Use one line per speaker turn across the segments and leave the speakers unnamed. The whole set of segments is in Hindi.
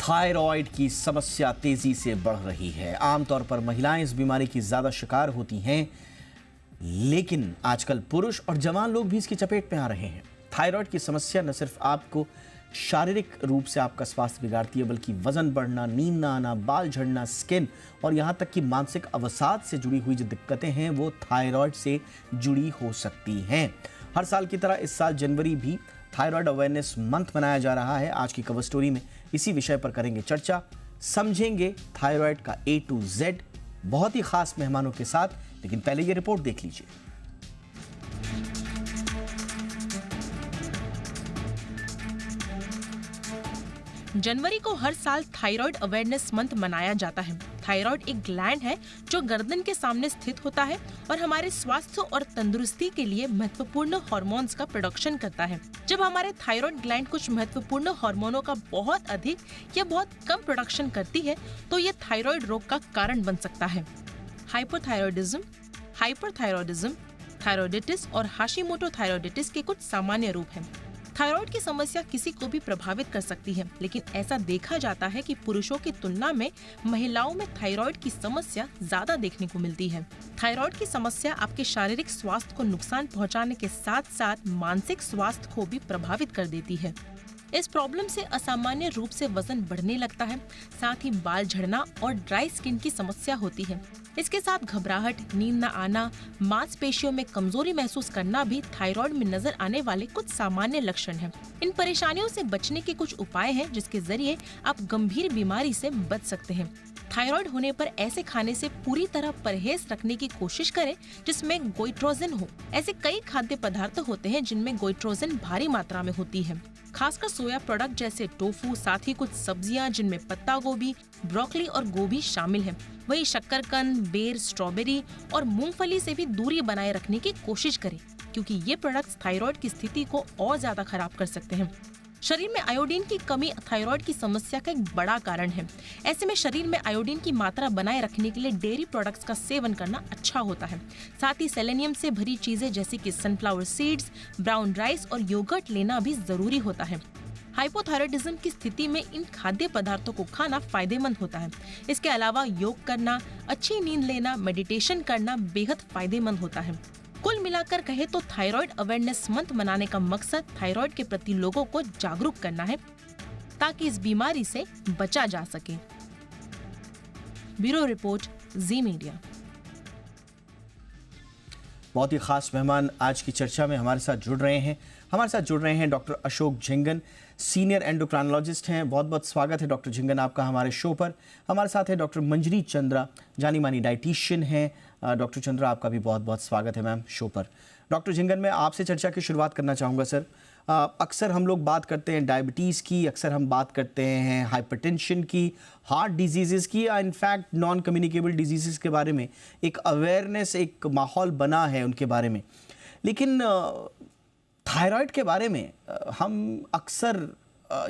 थायराइड की समस्या तेजी से बढ़ रही है। आमतौर पर महिलाएं इस बीमारी की ज्यादा शिकार होती हैं, लेकिन आजकल पुरुष और जवान लोग भी इसकी चपेट में आ रहे हैं। थायराइड की समस्या न सिर्फ आपको शारीरिक रूप से आपका स्वास्थ्य बिगाड़ती है, बल्कि वजन बढ़ना, नींद ना आना, बाल झड़ना, स्किन और यहाँ तक कि मानसिक अवसाद से जुड़ी हुई जो दिक्कतें हैं वो थायराइड से जुड़ी हो सकती हैं। हर साल की तरह इस साल जनवरी भी थायराइड अवेयरनेस मंथ मनाया जा रहा है। आज की कवर स्टोरी में इसी विषय पर करेंगे चर्चा, समझेंगे थायराइड का A to Z बहुत ही खास मेहमानों के साथ। लेकिन पहले ये रिपोर्ट देख लीजिए।
जनवरी को हर साल थायराइड अवेयरनेस मंथ मनाया जाता है। थायराइड एक ग्लैंड है जो गर्दन के सामने स्थित होता है और हमारे स्वास्थ्य और तंदुरुस्ती के लिए महत्वपूर्ण हार्मोन्स का प्रोडक्शन करता है। जब हमारे थायराइड ग्लैंड कुछ महत्वपूर्ण हार्मोनों का बहुत अधिक या बहुत कम प्रोडक्शन करती है तो ये थायराइड रोग का कारण बन सकता है। हाइपोथायरॉयडिज्म, हाइपरथायरॉयडिज्म, थायराइडिटिस और हाशिमोटो थायराइडिटिस के कुछ सामान्य रूप हैं। थायराइड की समस्या किसी को भी प्रभावित कर सकती है, लेकिन ऐसा देखा जाता है कि पुरुषों की तुलना में महिलाओं में थायराइड की समस्या ज्यादा देखने को मिलती है। थायराइड की समस्या आपके शारीरिक स्वास्थ्य को नुकसान पहुंचाने के साथ साथ मानसिक स्वास्थ्य को भी प्रभावित कर देती है। इस प्रॉब्लम से असामान्य रूप से वजन बढ़ने लगता है, साथ ही बाल झड़ना और ड्राई स्किन की समस्या होती है। इसके साथ घबराहट, नींद न आना, मांसपेशियों में कमजोरी महसूस करना भी थायराइड में नजर आने वाले कुछ सामान्य लक्षण हैं। इन परेशानियों से बचने के कुछ उपाय हैं जिसके जरिए आप गंभीर बीमारी से बच सकते हैं। थायराइड होने पर ऐसे खाने से पूरी तरह परहेज रखने की कोशिश करें जिसमें गोइट्रोजन हो। ऐसे कई खाद्य पदार्थ होते हैं जिनमें गोइट्रोजन भारी मात्रा में होती है, खासकर सोया प्रोडक्ट जैसे टोफू, साथ ही कुछ सब्जियां जिनमें पत्ता गोभी, ब्रोकली और गोभी शामिल है। वहीं शक्करकंद, बेर, स्ट्रॉबेरी और मूंगफली से भी दूरी बनाए रखने की कोशिश करें, क्योंकि ये प्रोडक्ट्स थायराइड की स्थिति को और ज्यादा खराब कर सकते हैं। शरीर में आयोडीन की कमी थायराइड की समस्या का एक बड़ा कारण है। ऐसे में शरीर में आयोडीन की मात्रा बनाए रखने के लिए डेयरी प्रोडक्ट्स का सेवन करना अच्छा होता है। साथ ही सेलेनियम से भरी चीजें जैसे कि सनफ्लावर सीड्स, ब्राउन राइस और योगर्ट लेना भी जरूरी होता है। हाइपोथायरॉयडिज्म की स्थिति में इन खाद्य पदार्थों को खाना फायदेमंद होता है। इसके अलावा योग करना, अच्छी नींद लेना, मेडिटेशन करना बेहद फायदेमंद होता है। कुल मिलाकर कहे तो थायराइड अवेयरनेस मंथ मनाने का मकसद थायराइड के प्रति लोगों को जागरूक करना है ताकि इस बीमारी से बचा जा सके। ब्यूरो रिपोर्ट, जी मीडिया।
बहुत ही खास मेहमान आज की चर्चा में हमारे साथ जुड़ रहे हैं doctor Ashok Jhingan, senior endocrinologist हैं। बहुत बहुत स्वागत है डॉक्टर झिंगन आपका हमारे शो पर। हमारे साथ है डॉक्टर मंजरी चंद्रा, जानी मानी डाइटिशियन हैं। डॉक्टर चंद्रा, आपका भी बहुत बहुत स्वागत है मैम शो पर। डॉक्टर झिंगन, मैं आपसे चर्चा की शुरुआत करना चाहूँगा सर। अक्सर हम लोग बात करते हैं डायबिटीज़ की, अक्सर हम बात करते हैं हाइपरटेंशन की, हार्ट डिजीज़ की, इनफैक्ट नॉन कम्युनिकेबल डिजीज़ के बारे में एक अवेयरनेस, एक माहौल बना है उनके बारे में। लेकिन थायराइड के बारे में हम अक्सर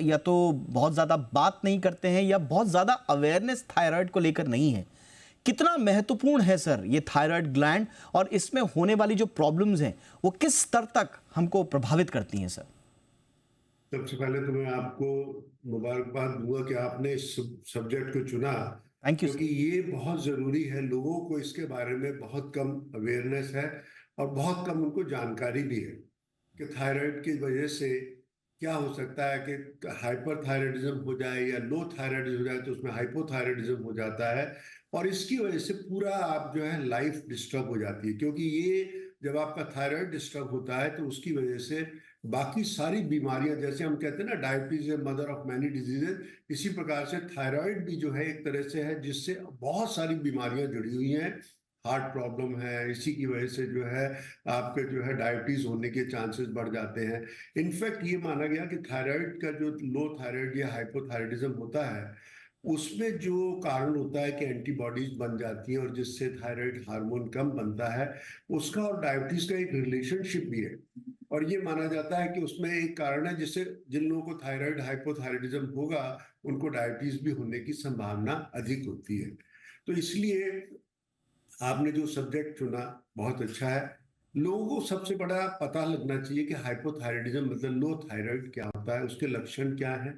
या तो बहुत ज़्यादा बात नहीं करते हैं या बहुत ज़्यादा अवेयरनेस थायराइड को लेकर नहीं है। कितना महत्वपूर्ण है सर ये थायराइड ग्लैंड, और इसमें होने वाली जो प्रॉब्लम्स हैं वो किस स्तर तक हमको प्रभावित करती हैं सर?
सबसे पहले तो मैं आपको मुबारकबाद दूंगा कि आपने इस सब्जेक्ट को चुना।
Thank you.
क्योंकि ये बहुत ज़रूरी है। लोगों को इसके बारे में बहुत कम अवेयरनेस है और बहुत कम उनको जानकारी भी है कि थायराइड की वजह से क्या हो सकता है कि हाइपरथायराइडिज्म हो जाए या लो थायराइडिज्म हो जाए तो उसमें हाइपोथायराइडिज्म हो जाता है, और इसकी वजह से पूरा आप जो है लाइफ डिस्टर्ब हो जाती है। क्योंकि ये जब आपका थायराइड डिस्टर्ब होता है तो उसकी वजह से बाकी सारी बीमारियां, जैसे हम कहते हैं ना डायबिटीज है मदर ऑफ मैनी डिजीजेज, इसी प्रकार से थायराइड भी जो है एक तरह से है जिससे बहुत सारी बीमारियां जुड़ी हुई हैं। हार्ट प्रॉब्लम है, इसी की वजह से जो है आपके जो है डायबिटीज होने के चांसेस बढ़ जाते हैं। इनफैक्ट ये माना गया कि थायराइड का जो लो थायराइड या हाइपोथायराइडिज्म होता है उसमें जो कारण होता है कि एंटीबॉडीज बन जाती हैं और जिससे थायराइड हार्मोन कम बनता है, उसका और डायबिटीज का एक रिलेशनशिप भी है। और ये माना जाता है कि उसमें एक कारण है जिससे जिन लोगों को थायराइड हाइपोथायराइडिज्म होगा उनको डायबिटीज भी होने की संभावना अधिक होती है। तो इसलिए आपने जो सब्जेक्ट चुना बहुत अच्छा है। लोगों को सबसे बड़ा पता लगना चाहिए कि हाइपोथायराइडिज्म मतलब लो थायराइड क्या होता है, उसके लक्षण क्या है,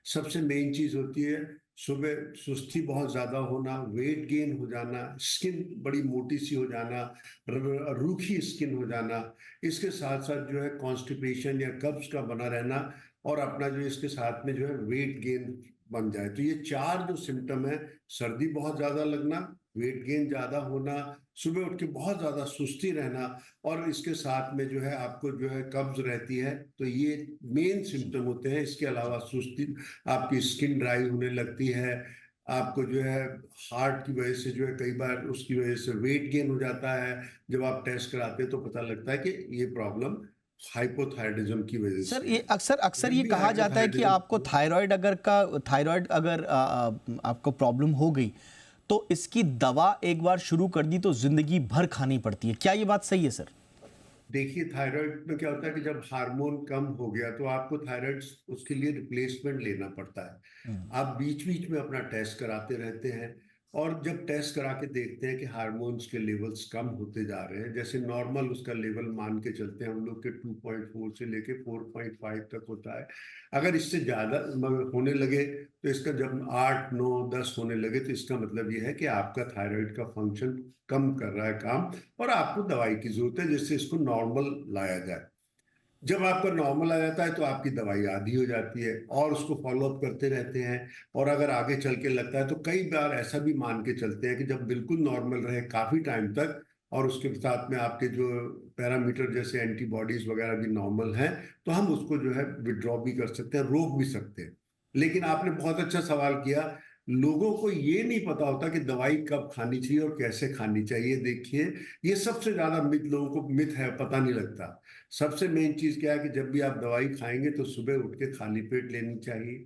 सबसे मेन चीज होती है सुबह सुस्ती बहुत ज्यादा होना, वेट गेन हो जाना, स्किन बड़ी मोटी सी हो जाना, रूखी स्किन हो जाना, इसके साथ साथ जो है कॉन्स्टिपेशन या कब्ज का बना रहना, और अपना जो इसके साथ में जो है वेट गेन बन जाए। तो ये चार जो सिम्टम है, सर्दी बहुत ज्यादा लगना, वेट गेन ज्यादा होना, सुबह उठ के बहुत ज्यादा सुस्ती रहना, और इसके साथ में जो है आपको जो है कब्ज रहती है, तो ये मेन सिम्टम होते हैं। इसके अलावा सुस्ती, आपकी स्किन ड्राई होने लगती है, आपको जो है हार्ट की वजह से जो है कई बार उसकी वजह से वेट गेन हो जाता है। जब आप टेस्ट कराते हैं तो पता लगता है कि ये प्रॉब्लम हाइपोथायराइडिज्म की वजह
सर
से
ये
है।
अक्सर अक्सर
जब
ये
भी
कहा जाता है कि आपको
हाइपोथायराइडिज्म,
थायराइड अगर आपको प्रॉब्लम हो गई तो इसकी दवा एक बार शुरू कर दी तो जिंदगी भर खानी पड़ती है, क्या ये बात सही है सर?
देखिए थायराइड में क्या होता है कि जब हार्मोन कम हो गया तो आपको थायराइड उसके लिए रिप्लेसमेंट लेना पड़ता है। आप बीच बीच में अपना टेस्ट कराते रहते हैं, और जब टेस्ट करा के देखते हैं कि हार्मोन्स के लेवल्स कम होते जा रहे हैं, जैसे नॉर्मल उसका लेवल मान के चलते हैं हम लोग के 2.4 से लेके 4.5 तक होता है। अगर इससे ज़्यादा होने लगे तो इसका, जब 8 9 10 होने लगे तो इसका मतलब ये है कि आपका थायराइड का फंक्शन कम कर रहा है काम, और आपको दवाई की जरूरत है जिससे इसको नॉर्मल लाया जाए। जब आपका नॉर्मल आ जाता है तो आपकी दवाई आधी हो जाती है, और उसको फॉलो अप करते रहते हैं। और अगर आगे चल के लगता है तो कई बार ऐसा भी मान के चलते हैं कि जब बिल्कुल नॉर्मल रहे काफी टाइम तक, और उसके साथ में आपके जो पैरामीटर जैसे एंटीबॉडीज वगैरह भी नॉर्मल हैं, तो हम उसको जो है विड्रॉ भी कर सकते हैं, रोक भी सकते हैं। लेकिन आपने बहुत अच्छा सवाल किया, लोगों को ये नहीं पता होता कि दवाई कब खानी चाहिए और कैसे खानी चाहिए। देखिए, ये सबसे ज्यादा मिथ, लोगों को मिथ है, पता नहीं लगता। सबसे मेन चीज क्या है कि जब भी आप दवाई खाएंगे तो सुबह उठ के खाली पेट लेनी चाहिए।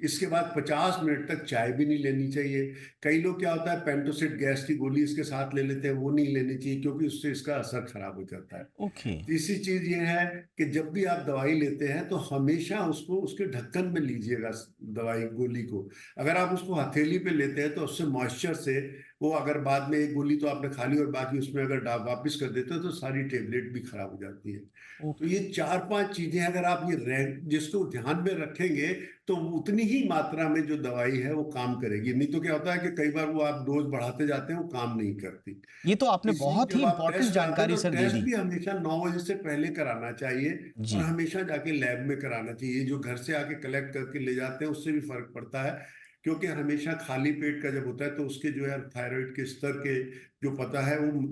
इसके बाद 50 मिनट तक चाय भी नहीं लेनी चाहिए। कई लोग क्या होता है, पेंटोसिड गैस की गोली इसके साथ ले लेते हैं, वो नहीं लेनी चाहिए क्योंकि उससे इसका असर खराब हो जाता है।
ओके।
तीसरी चीज ये है कि जब भी आप दवाई लेते हैं तो हमेशा उसको उसके ढक्कन में लीजिएगा, दवाई गोली को। अगर आप उसको हथेली पे लेते हैं तो उससे मॉइस्चर से वो, अगर बाद में एक गोली तो आपने खा ली और बाकी उसमें अगर वापिस कर देते हो तो सारी टेबलेट भी खराब हो जाती है। तो ये 4 5 चीजें अगर आप ये जिसको ध्यान में रखेंगे तो उतनी ही मात्रा में जो दवाई है वो काम करेगी। नहीं तो क्या होता है कि कई बार वो आप डोज बढ़ाते जाते हैं, वो काम नहीं करती।
ये तो आपने
इसलिए
बहुत ही
जब आप
इंपॉर्टेंट
टेस्ट कराते हैं
जानकारी
तो
सर दे
टेस्ट
दी।
भी हमेशा 9 बजे से पहले कराना चाहिए, और
जी।
हमेशा जाके लैब में कराना चाहिए। जो घर से आके कलेक्ट करके ले जाते हैं उससे भी फर्क पड़ता है, क्योंकि हमेशा खाली पेट का जब होता है तो उसके जो है थायराइड के स्तर के जो पता है वो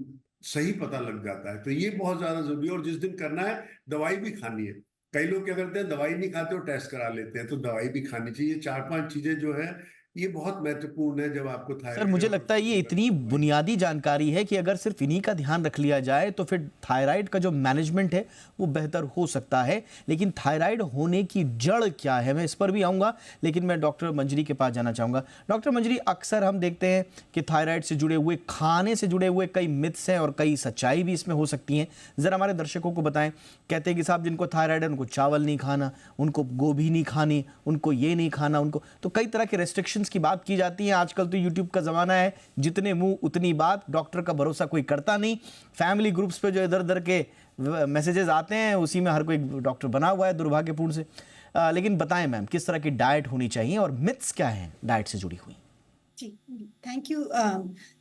सही पता लग जाता है। तो ये बहुत ज्यादा जरूरी है, और जिस दिन करना है दवाई भी खानी है। कई लोग क्या करते हैं, दवाई नहीं खाते और टेस्ट करा लेते हैं, तो दवाई भी खानी चाहिए। 4 5 चीजें जो है ये बहुत महत्वपूर्ण है जब आपको
सर
थायराइड
मुझे
का
लगता है ये
पता
इतनी
दवाई।
बुनियादी जानकारी है कि अगर सिर्फ इन्हीं का ध्यान रख लिया जाए तो फिर थायराइड का जो मैनेजमेंट है वो बेहतर हो सकता है। लेकिन थायराइड होने की जड़ क्या है, मैं इस पर भी आऊँगा, लेकिन मैं डॉक्टर मंजरी के पास जाना चाहूँगा। डॉक्टर मंजरी, अक्सर हम देखते हैं कि थायराइड से जुड़े हुए, खाने से जुड़े हुए कई मिथ्स हैं और कई सच्चाई भी इसमें हो सकती हैं। ज़रा हमारे दर्शकों को बताएं। कहते हैं कि साहब जिनको थायराइड है उनको चावल नहीं खाना, उनको गोभी नहीं खानी, उनको ये नहीं खाना, उनको तो कई तरह के रेस्ट्रिक्शंस की बात की जाती है। आजकल तो यूट्यूब का ज़माना है, जितने मुंह उतनी बात, डॉक्टर का भरोसा कोई करता नहीं। फैमिली ग्रुप्स पे जो इधर उधर के मैसेजेस आते हैं उसी में हर कोई डॉक्टर बना हुआ है, दुर्भाग्यपूर्ण से। लेकिन बताएं मैम, किस तरह की डाइट होनी चाहिए और मिथ्स क्या हैं डाइट से जुड़ी हुई?
जी, थैंक यू।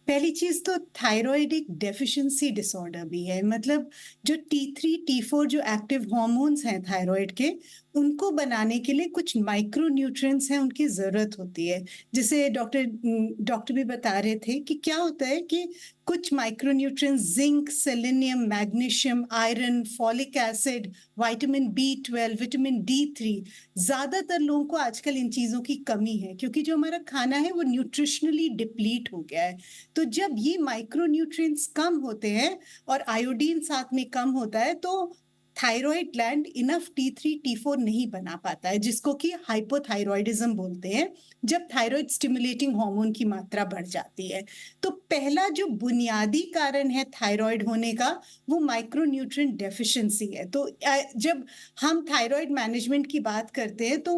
पहली चीज तो थायराइड एक डेफिशिएंसी डिसऑर्डर भी है। मतलब जो T3 T4 जो एक्टिव हॉर्मोन्स हैं थायराइड के, उनको बनाने के लिए कुछ माइक्रो न्यूट्रिएंट्स हैं, उनकी जरूरत होती है। जैसे डॉक्टर भी बता रहे थे कि क्या होता है कि कुछ micro nutrients, zinc, selenium, magnesium, iron, folic acid, vitamin B12, vitamin D3, ज्यादातर लोगों को आजकल इन चीजों की कमी है क्योंकि जो हमारा खाना है वो न्यूट्रिशनली डिप्लीट हो गया है। तो जब ये माइक्रो न्यूट्रिएंट्स कम होते हैं और आयोडीन साथ में कम होता है तो thyroid gland enough T3 T4 नहीं बना पाता है, जिसको कि हाइपोथायराइडिज्म बोलते हैं, जब थायराइड स्टिमुलेटिंग हार्मोन की मात्रा बढ़ जाती है। तो पहला जो बुनियादी कारण है थायराइड होने का वो माइक्रोन्यूट्रिएंट डेफिशिएंसी है। तो जब हम थायराइड मैनेजमेंट की बात करते हैं तो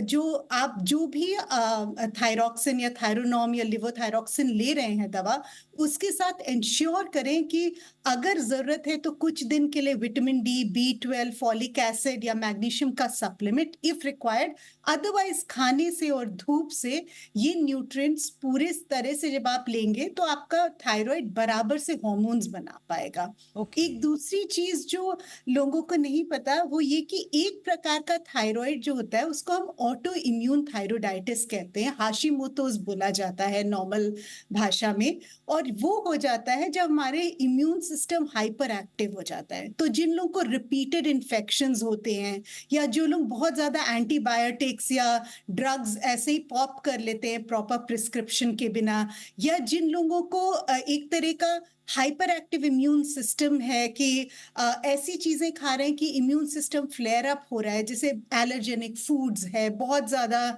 जो आप जो भी थायरॉक्सिन या थायरोनॉम या लिवोथायरॉक्सिन ले रहे हैं दवा, उसके साथ इंश्योर करें कि अगर जरूरत है तो कुछ दिन के लिए vitamin D, B12, folic acid या मैग्नीशियम का सप्लीमेंट इफ रिक्वायर्ड। अदरवाइज खाने से और धूप से ये न्यूट्रिएंट्स पूरे तरह से जब आप लेंगे तो आपका थायराइड बराबर से हार्मोन्स बना पाएगा।
ओके।
एक दूसरी चीज जो लोगों को नहीं पता वो ये कि एक प्रकार का थायराइड जो होता है उसको हम ऑटो इम्यून थायरोइडाइटिस कहते हैं, हाशिमोतोस बोला जाता है नॉर्मल भाषा में। और वो हो जाता है जब हमारे इम्यून सिस्टम हाइपर एक्टिव हो जाता है। तो जिन लोगों को रिपीटेड इन्फेक्शंस होते हैं या जो लोग बहुत ज्यादा एंटीबायोटिक्स या ड्रग्स ऐसे ही पॉप कर लेते हैं प्रॉपर प्रिस्क्रिप्शन के बिना, या जिन लोगों को एक तरह का हाइपर एक्टिव इम्यून सिस्टम है कि ऐसी चीजें खा रहे हैं कि इम्यून सिस्टम फ्लेयर अप हो रहा है, जैसे एलर्जेनिक फूड्स है, बहुत ज्यादा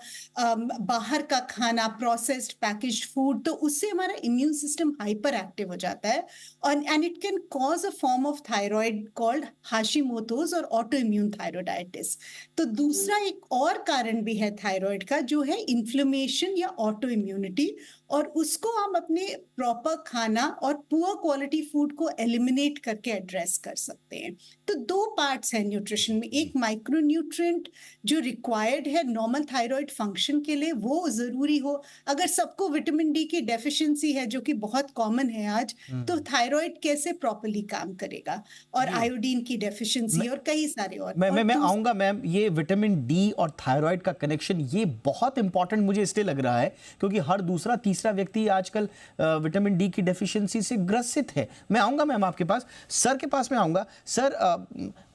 बाहर का खाना, प्रोसेस्ड पैकेज्ड फूड, तो उससे हमारा इम्यून सिस्टम हाइपर एक्टिव हो जाता है और and it can cause a form of thyroid called Hashimoto's और ऑटो इम्यून थायरोइडाइटिस। तो दूसरा एक और कारण भी है थायराइड का जो है इन्फ्लेमेशन या ऑटो इम्यूनिटी, और उसको हम अपने प्रॉपर खाना और पुअर क्वालिटी फूड को एलिमिनेट करके एड्रेस कर सकते हैं। तो दो पार्ट्स हैं न्यूट्रिशन में, एक माइक्रो न्यूट्रिएंट जो रिक्वायर्ड है नॉर्मल थायराइड फंक्शन के लिए वो जरूरी हो। अगर सबको विटामिन डी की डेफिशिएंसी है जो कि बहुत कॉमन है आज, तो थायराइड कैसे प्रॉपर्ली काम करेगा, और
जी।
आयोडीन की डेफिशिएंसी और कई सारे और
मैं आऊंगा मैम। ये विटामिन डी और थायराइड का कनेक्शन ये बहुत इंपॉर्टेंट मुझे इसलिए लग रहा है क्योंकि हर दूसरा तीसरा व्यक्ति आजकल विटामिन डी की डेफिशिएंसी से ग्रसित है। मैं आऊंगा मैम आपके पास, सर के पास मैं आऊंगा। सर,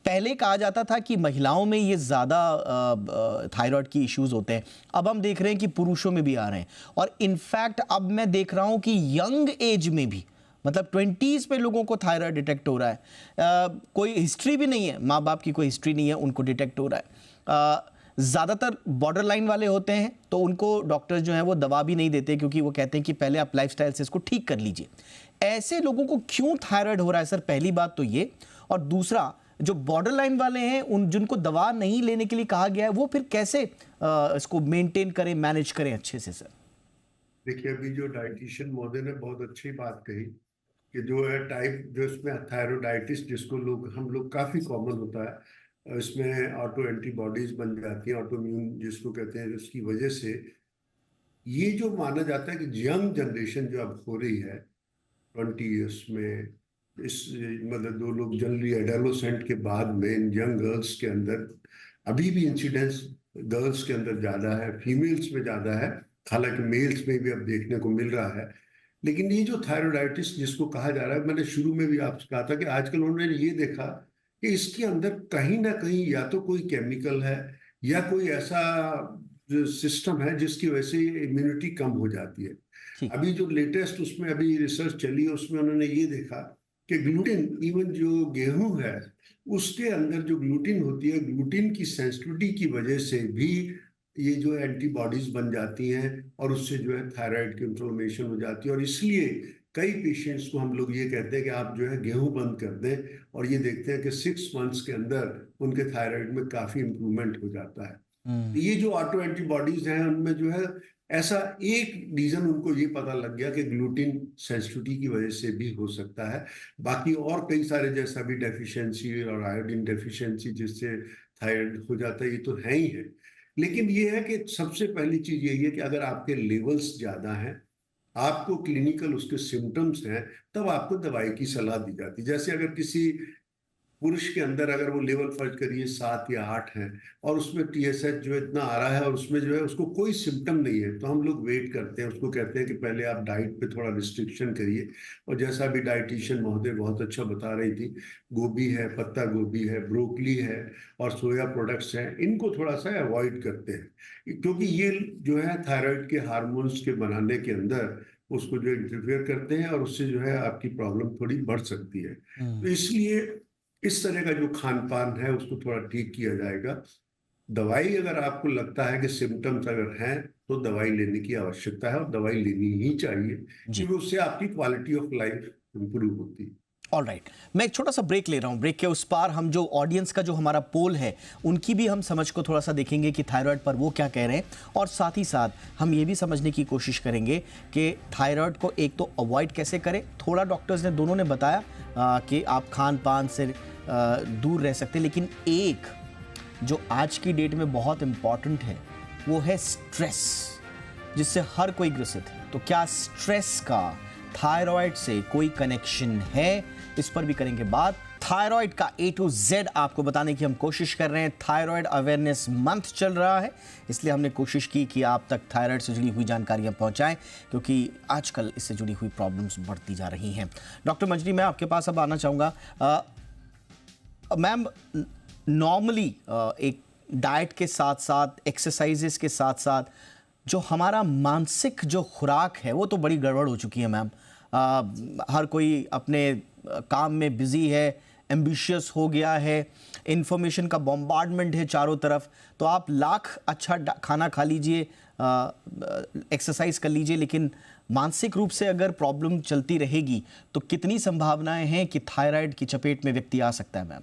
पहले कहा जाता था कि महिलाओं में ये ज़्यादा थायराइड की इश्यूज होते हैं, अब हम देख रहे हैं कि पुरुषों में भी आ रहे हैं, और इनफैक्ट अब मैं देख रहा हूं कि यंग एज में भी, मतलब 20s में लोगों को थायराइड डिटेक्ट हो रहा है। कोई हिस्ट्री भी नहीं है, माँ बाप की कोई हिस्ट्री नहीं है, उनको डिटेक्ट हो रहा है। ज़्यादातर बॉर्डर लाइन वाले होते हैं तो उनको डॉक्टर्स जो हैं वो दवा भी नहीं देते क्योंकि वो कहते हैं कि पहले आप लाइफस्टाइल से इसको ठीक कर लीजिए। ऐसे लोगों को क्यों थायराइड हो रहा है सर? पहली बात तो ये, और दूसरा जो बॉर्डर लाइन वाले हैं उन जिनको दवा नहीं लेने के लिए कहा गया है वो फिर कैसे इसको मेंटेन करें, मैनेज करें अच्छे से? सर
देखिए, अभी जो डाइटिशियन महोदय ने बहुत अच्छी बात कही कि जो है टाइप जो इसमें थायरोइडाइटिस जिसको हम लोग काफी कॉमन होता है, इसमें ऑटो एंटीबॉडीज बन जाती हैं, ऑटो इम्यून जिसको कहते हैं, उसकी वजह से ये जो माना जाता है कि यंग जनरेशन जो अब हो रही है 20 ईयर्स में, इस मतलब दो लोग जनरली एडोलेसेंट के बाद में इन यंग गर्ल्स के अंदर अभी भी इंसिडेंस गर्ल्स के अंदर ज्यादा है, फीमेल्स में ज्यादा है, हालांकि मेल्स में भी अब देखने को मिल रहा है। लेकिन ये जो थायरोइडाइटिस जिसको कहा जा रहा है, मैंने शुरू में भी आपसे कहा था कि आजकल उन्होंने ये देखा कि इसके अंदर कहीं ना कहीं या तो कोई केमिकल है या कोई ऐसा सिस्टम है जिसकी वजह से इम्यूनिटी कम हो जाती है।
ठीक।
अभी जो लेटेस्ट उसमें अभी रिसर्च चली है उसमें उन्होंने ये देखा कि ग्लूटेन, इवन जो गेहूं है उसके अंदर जो ग्लूटेन होती है, ग्लूटेन की सेंसिटिविटी की वजह से भी ये जो एंटीबॉडीज बन जाती हैं और उससे जो है थायराइड की इन्फ्लेमेशन हो जाती है। और इसलिए कई पेशेंट्स को हम लोग ये कहते हैं कि आप जो है गेहूं बंद कर दें, और ये देखते हैं कि 6 मंथ्स के अंदर उनके थायराइड में काफी इंप्रूवमेंट हो जाता है। ये जो ऑटो एंटीबॉडीज हैं उनमें जो है ऐसा एक रीजन उनको ये पता लग गया कि ग्लूटीन सेंसिटिविटी की वजह से भी हो सकता है। बाकी और कई सारे जैसा भी डेफिशिएंसी और आयोडीन डेफिशिएंसी जिससे थायराइड हो जाता है, ये तो है ही है। लेकिन ये है कि सबसे पहली चीज यही है कि अगर आपके लेवल्स ज्यादा हैं, आपको क्लिनिकल उसके सिम्टम्स हैं, तब आपको दवाई की सलाह दी जाती है। जैसे अगर किसी पुरुष के अंदर अगर वो लेवल फर्ज करिए 7 या 8 है और उसमें TSH जो है इतना आ रहा है और उसमें जो है उसको कोई सिम्टम नहीं है, तो हम लोग वेट करते हैं, उसको कहते हैं कि पहले आप डाइट पे थोड़ा रिस्ट्रिक्शन करिए। और जैसा भी डाइटिशियन महोदय बहुत अच्छा बता रही थी, गोभी है, पत्ता गोभी है, ब्रोकली है और सोया प्रोडक्ट्स हैं, इनको थोड़ा सा अवॉइड करते हैं क्योंकि ये जो है थायराइड के हार्मोन्स के बनाने के अंदर उसको जो इंटरफेयर करते हैं और उससे जो है आपकी प्रॉब्लम थोड़ी बढ़ सकती है। तो इसलिए इस तरह का जो खान पान है उसको थोड़ा ठीक किया जाएगा। दवाई अगर आपको लगता है कि सिम्टम्स अगर हैं तो दवाई लेने की आवश्यकता है और दवाई लेनी ही चाहिए
जी।
क्योंकि उससे आपकी क्वालिटी ऑफ लाइफ इंप्रूव होती है।
ऑलराइट, मैं एक छोटा सा ब्रेक ले रहा हूँ। ब्रेक के उस पार हम जो ऑडियंस का जो हमारा पोल है उनकी भी हम समझ को थोड़ा सा देखेंगे कि थायराइड पर वो क्या कह रहे हैं, और साथ ही साथ हम ये भी समझने की कोशिश करेंगे कि थायराइड को एक तो अवॉइड कैसे करें। थोड़ा डॉक्टर्स ने दोनों ने बताया कि आप खान पान से दूर रह सकते हैं, लेकिन एक जो आज की डेट में बहुत इम्पॉर्टेंट है वो है स्ट्रेस, जिससे हर कोई ग्रसित है। तो क्या स्ट्रेस का थायराइड से कोई कनेक्शन है, इस पर भी करेंगे बात। थायराइड का A to Z आपको बताने की हम कोशिश कर रहे हैं। थायराइड अवेयरनेस मंथ चल रहा है, इसलिए हमने कोशिश की कि आप तक थायराइड से जुड़ी हुई जानकारियां पहुंचाएं, क्योंकि आजकल इससे जुड़ी हुई प्रॉब्लम्स बढ़ती जा रही हैं। डॉक्टर मंजरी, मैं आपके पास अब आना चाहूँगा। मैम, नॉर्मली एक डाइट के साथ साथ, एक्सरसाइजेस के साथ साथ जो हमारा मानसिक जो खुराक है वो तो बड़ी गड़बड़ हो चुकी है मैम। हर कोई अपने काम में बिजी है, एम्बिशियस हो गया है, इंफॉर्मेशन का बॉम्बार्डमेंट है चारों तरफ। तो आप लाख अच्छा खाना खा लीजिए, एक्सरसाइज कर लीजिए, लेकिन मानसिक रूप से अगर प्रॉब्लम चलती रहेगी तो कितनी संभावनाएं हैं कि थायराइड की चपेट में व्यक्ति आ सकता है मैम?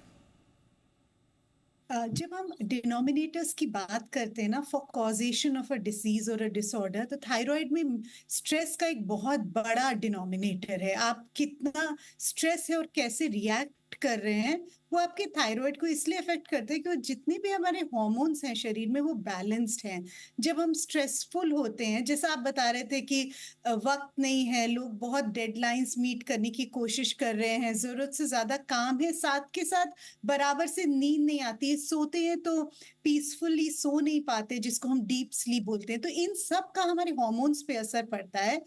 जब हम डिनोमिनेटर्स की बात करते हैं ना, for causation of a disease और अ डिसऑर्डर, तो थायराइड में स्ट्रेस का एक बहुत बड़ा डिनोमिनेटर है। आप कितना स्ट्रेस है और कैसे रिएक्ट कर रहे हैं वो आपके थायराइड को इसलिए अफेक्ट करते हैं कि वो जितने भी हमारे हार्मोन्स हैं शरीर में वो बैलेंस्ड हैं। जब हम स्ट्रेसफुल होते हैं, जैसा आप बता रहे थे कि वक्त नहीं है, लोग बहुत डेडलाइंस मीट करने की कोशिश कर रहे हैं, जरूरत से ज्यादा काम है, साथ के साथ बराबर से नींद नहीं आती, सोते हैं तो पीसफुली सो नहीं पाते, जिसको हम डीप स्लीप बोलते हैं। तो इन सब का हमारे हार्मोन्स पे असर पड़ता है,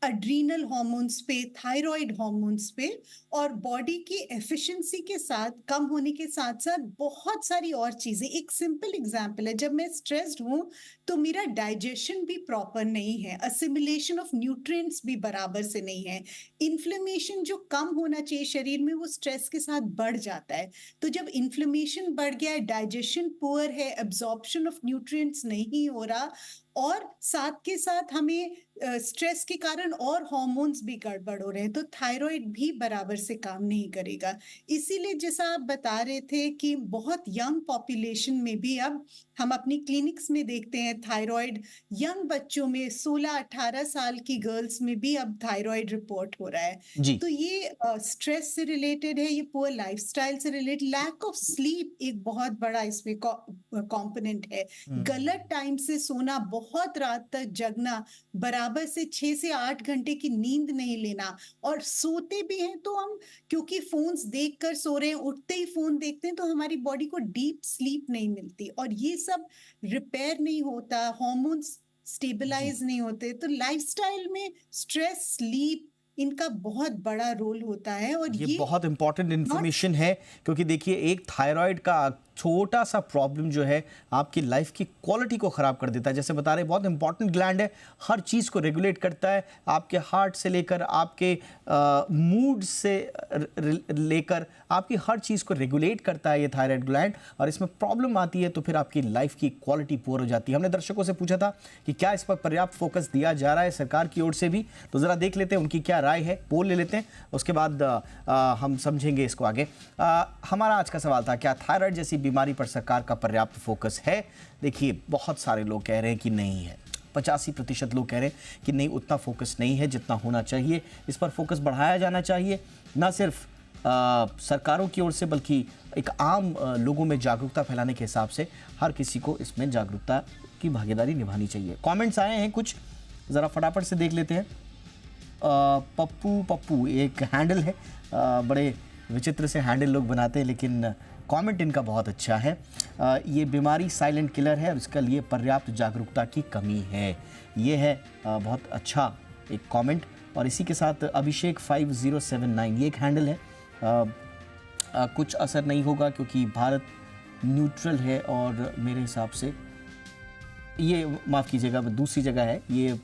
एड्रीनल हार्मोन्स पे, थायराइड हार्मोन्स पे, और बॉडी की एफिशिएंसी के साथ कम होने के साथ साथ बहुत सारी और चीजें। एक सिंपल एग्जांपल है, जब मैं स्ट्रेस्ड हूं तो मेरा डाइजेशन भी प्रॉपर नहीं है, असिमिलेशन ऑफ न्यूट्रिएंट्स भी बराबर से नहीं है, इन्फ्लेमेशन जो कम होना चाहिए शरीर में वो स्ट्रेस के साथ बढ़ जाता है। तो जब इन्फ्लेमेशन बढ़ गया है, डाइजेशन पुअर है, एब्जॉर्प्शन ऑफ न्यूट्रिएंट्स नहीं हो रहा, और साथ के साथ हमें स्ट्रेस के कारण और हार्मोन्स भी गड़बड़ हो रहे हैं, तो थायराइड भी बराबर से काम नहीं करेगा। इसीलिए जैसा आप बता रहे थे कि बहुत यंग पॉपुलेशन में भी अब हम अपनी क्लिनिक्स में देखते हैं थायराइड, यंग बच्चों में 16-18 साल की गर्ल्स में भी अब थायराइड रिपोर्ट हो रहा है
जी।
तो ये स्ट्रेस से रिलेटेड है, ये पुअर लाइफस्टाइल से रिलेटेड, लैक ऑफ स्लीप एक बहुत बड़ा इसमें कंपोनेंट है। गलत टाइम से सोना, बहुत रात तक जगना, बराबर से 6 से 8 घंटे की नींद नहीं लेना, और सोते भी हैं तो हम क्योंकि फोन्स देखकर सो रहे हैं, उठते ही फोन देखते हैं, तो हमारी बॉडी को डीप स्लीप नहीं मिलती, और ये सब रिपेयर नहीं होता, हार्मोन्स स्टेबलाइज नहीं होते। तो लाइफस्टाइल में स्ट्रेस, स्लीप, इनका बहुत बड़ा रोल होता है। और
ये बहुत इंपॉर्टेंट इंफॉर्मेशन है, क्योंकि देखिए एक थायराइड का छोटा सा प्रॉब्लम जो है आपकी लाइफ की क्वालिटी को ख़राब कर देता है। जैसे बता रहे बहुत इंपॉर्टेंट ग्लैंड है, हर चीज़ को रेगुलेट करता है, आपके हार्ट से लेकर आपके मूड से लेकर आपकी हर चीज़ को रेगुलेट करता है ये थायराइड ग्लैंड। और इसमें प्रॉब्लम आती है तो फिर आपकी लाइफ की क्वालिटी पुअर हो जाती है। हमने दर्शकों से पूछा था कि क्या इस पर पर्याप्त फोकस दिया जा रहा है सरकार की ओर से भी, तो ज़रा देख लेते हैं उनकी क्या राय है, पोल ले लेते हैं, उसके बाद हम समझेंगे इसको आगे। हमारा आज का सवाल था, क्या थायराइड जैसी बीमारी पर सरकार का पर्याप्त फोकस है? देखिए बहुत सारे लोग कह रहे हैं कि नहीं है, 85% लोग कह रहे हैं कि नहीं, उतना फोकस नहीं है जितना होना चाहिए। इस पर फोकस बढ़ाया जाना चाहिए, ना सिर्फ सरकारों की ओर से बल्कि एक आम लोगों में जागरूकता फैलाने के हिसाब से हर किसी को इसमें जागरूकता की भागीदारी निभानी चाहिए। कमेंट्स आए हैं कुछ, ज़रा फटाफट से देख लेते हैं। पप्पू एक हैंडल है, बड़े विचित्र से हैंडल लोग बनाते हैं, लेकिन कमेंट इनका बहुत अच्छा है। ये बीमारी साइलेंट किलर है और इसके लिए पर्याप्त जागरूकता की कमी है। ये है बहुत अच्छा एक कमेंट। और इसी के साथ अभिषेक 5079 ये एक हैंडल है। कुछ असर नहीं होगा क्योंकि भारत न्यूट्रल है, और मेरे हिसाब से ये, माफ़ कीजिएगा दूसरी जगह है, ये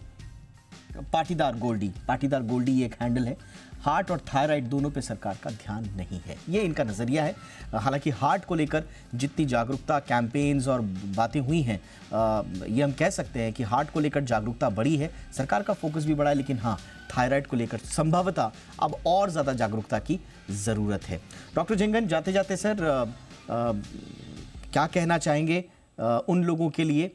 पाटीदार गोल्डी ये एक हैंडल है। हार्ट और थायराइड दोनों पे सरकार का ध्यान नहीं है, ये इनका नज़रिया है। हालांकि हार्ट को लेकर जितनी जागरूकता, कैंपेन्स और बातें हुई हैं, ये हम कह सकते हैं कि हार्ट को लेकर जागरूकता बढ़ी है, सरकार का फोकस भी बढ़ा है, लेकिन हाँ, थायराइड को लेकर संभवतः अब और ज़्यादा जागरूकता की ज़रूरत है। डॉक्टर झिंगन, जाते जाते सर क्या कहना चाहेंगे उन लोगों के लिए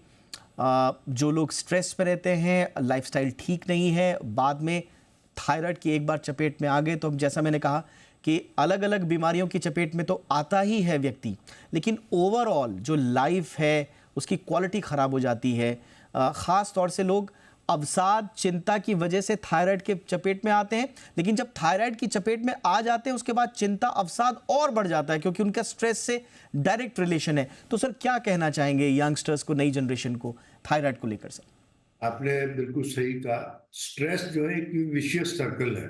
जो लोग स्ट्रेस में रहते हैं, लाइफस्टाइल ठीक नहीं है, बाद में थायराइड की एक बार चपेट में आ गए तो जैसा मैंने कहा कि अलग अलग बीमारियों की चपेट में तो आता ही है व्यक्ति, लेकिन ओवरऑल जो लाइफ है उसकी क्वालिटी ख़राब हो जाती है। ख़ास तौर से लोग अवसाद, चिंता की वजह से थायराइड के चपेट में आते हैं, लेकिन जब थायराइड की चपेट में आ जाते हैं उसके बाद चिंता, अवसाद और बढ़ जाता है, क्योंकि उनका स्ट्रेस से डायरेक्ट रिलेशन है। तो सर क्या कहना चाहेंगे यंगस्टर्स को, नई जनरेशन को थायराइड को लेकर? सर
आपने बिल्कुल सही कहा, स्ट्रेस जो है एक विशियस सर्कल है।